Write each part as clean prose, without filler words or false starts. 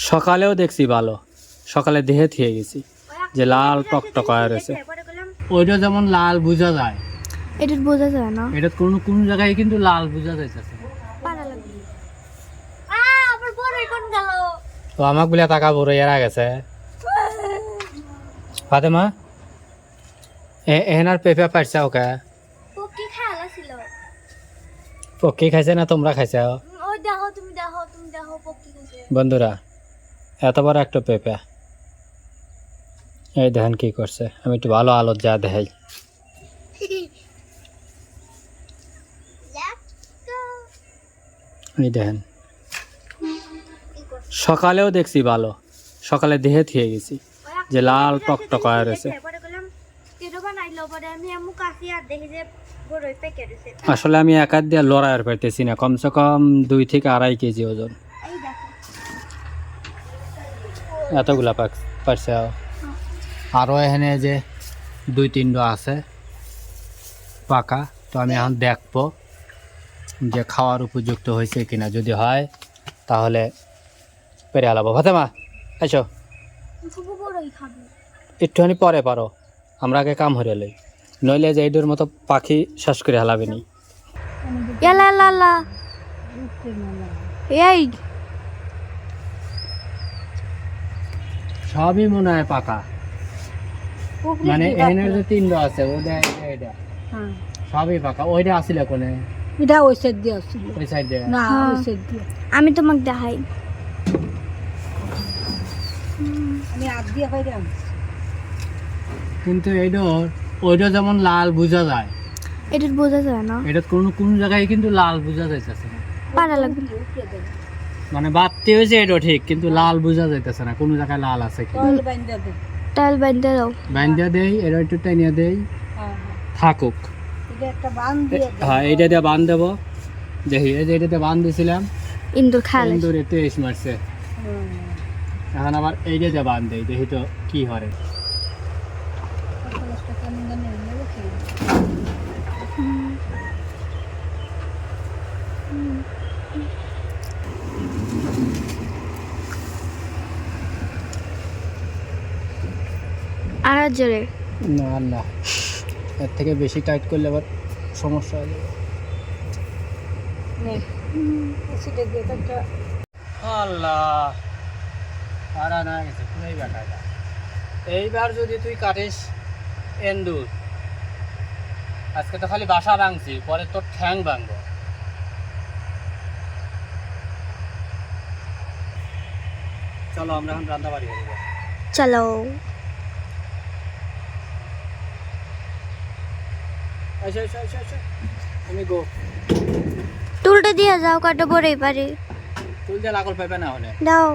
সকালেও দেখছি ভালো, সকালে দেহে থিয়ে গেছি যে লাল টকটক হয়ে রয়েছে। ওইটা যেমন লাল বোঝা যায়, এটা বোঝা যায় না। এটা কোনো কোনো জায়গায় কিন্তু লাল বোঝা যাইতেছে। তো আমাক বলে টাকা বড় এরা গেছে ফাতেমা এনার পেঁপে পাইছা ওকে পক্ষী খাইছে না তোমরা খাইছে? বন্ধুরা এত বড় একটা পেঁপে, এই দেখেন কি করছে। আমি একটু ভালো আলো যা দেখাই। এই দেখেন সকালেও দেখছি ভালো, সকালে দেহে থিয়ে গেছি যে লাল টকটক হয়ে রয়েছে। আসলে আমি একাত দিয়ে লড়াইয়ের পাইতেছি না, কমসে কম 2 থেকে 2.5 কেজি ওজন। এতগুলা পারছে। আরও এখানে যে 2-3টা আছে পাকা, তো আমি এখন দেখবো যে খাওয়ার উপযুক্ত হয়েছে কিনা। যদি হয় তাহলে পেরে হালাবো। ফাতেমা আইসো, একটুখানি পরে পারো, আমরা আগে কাম হরে লই, নইলে যে এইটার মতো পাখি শ্বাস করে হালাবে নি। এই সবই মনে হয় পাকা, মানে এখানে যে 3টা আছে ওটা এটা সবই পাকা। ওইটা আসলে কোনে? এটা ওই সাইড দিয়ে আসছিল। ওই সাইড দিয়ে না, ওই সাইড দিয়ে। আমি তোমাকে দেখাই। আমি হাত দিয়ে কইরাম। কিন্তু ওইটা যেমন লাল বোঝা যায়, এটা বোঝা যায় না। এটা কোনো কোনো জায়গায় কিন্তু লাল বোঝা যাইতেছে না। পাড়া লাগবে। মানে বাড়তি হয়েছে এটা ঠিক, কিন্তু লাল বোঝা যাইতেছে না কোন জায়গায় লাল আছে কি। তল বাইন্দা দে। তেল বাঁধতে দাও। বাইন্দা দেই, এটা একটু টাইনিয়া দেই, হ্যাঁ হ্যাঁ। থাকুক। এটা একটা বান দিয়ে দে। হ্যাঁ এইটা দিয়ে বাঁধ দেবো। দেখি এই যে এটাতে বাঁধ দিয়েছিলাম, ইন্দুর খালে। ইন্দুর এতে এস মারছে। এখন আবার এইটা দিয়ে বাঁধ দেই, দেখি তো কি হরে। আর জোরে না না, এর থেকে বেশি টাইট করলে আবার সমস্যা হয়ে যাবে। নে এসিটা দিয়ে একটা আল্লাহ পারা না গেছে পুরাই বেকায়দা। এইবার যদি তুই কাটিস এন্দুর, আজকে তো খালি বাসা ভাঙছি, পরে তোর ঠ্যাং ভাঙবো। চলো আমরা এখন রান্না বাড়ি করবো। চলো। আচ্ছা আচ্ছা আচ্ছা আচ্ছা, আমি গো টুলটা দিয়ে যাও, কাটা পরেই পারি। তুই দিয়ে লাগল পাইবে না হলে। দাও।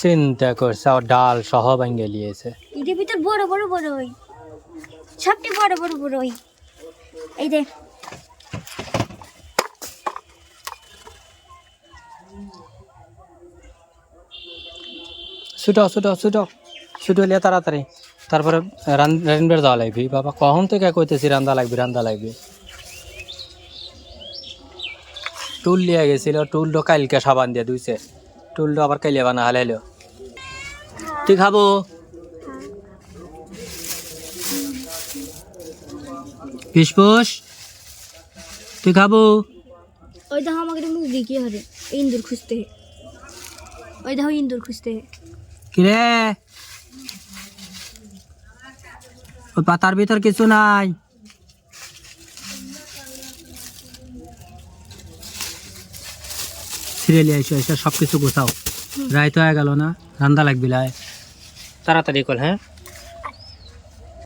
চিন্তা করছে আর ডাল সহ ভেঙে লিয়েছে। এটার ভিতর বড় বড় বড় ওই সবটি বড় বড় বড় ওই এই যে ছুটো ছুটো ছুটো ছুটো লিয়ে তাড়াতাড়ি, তারপরে রান্নার যাওয়া লাগবি। বাবা কখন থেকে কইতেছি রান্দা লাগবি রান্দা লাগবি। টুল লিয়ে গেছিল, টুলটা কালকে সাবান দিয়ে ধুইছে, টুলটা আবার কাইলে বানা হালাইলো। তুই খাবো? পিসপুস তুই খাবো? ওই দেখো আমাকে মুরগি কি হরে ইন্দুর খুঁজতে, ওই দেখো ইন্দুর খুঁজতে। কিরে ওই পাতার ভিতর কিছু নাই? সিরিয়ালি আইসো, এসে সব কিছু গোছাও, রাইত হয়ে গেল না, রান্দা লাগবি লাই, তাড়াতাড়ি কর। হ্যাঁ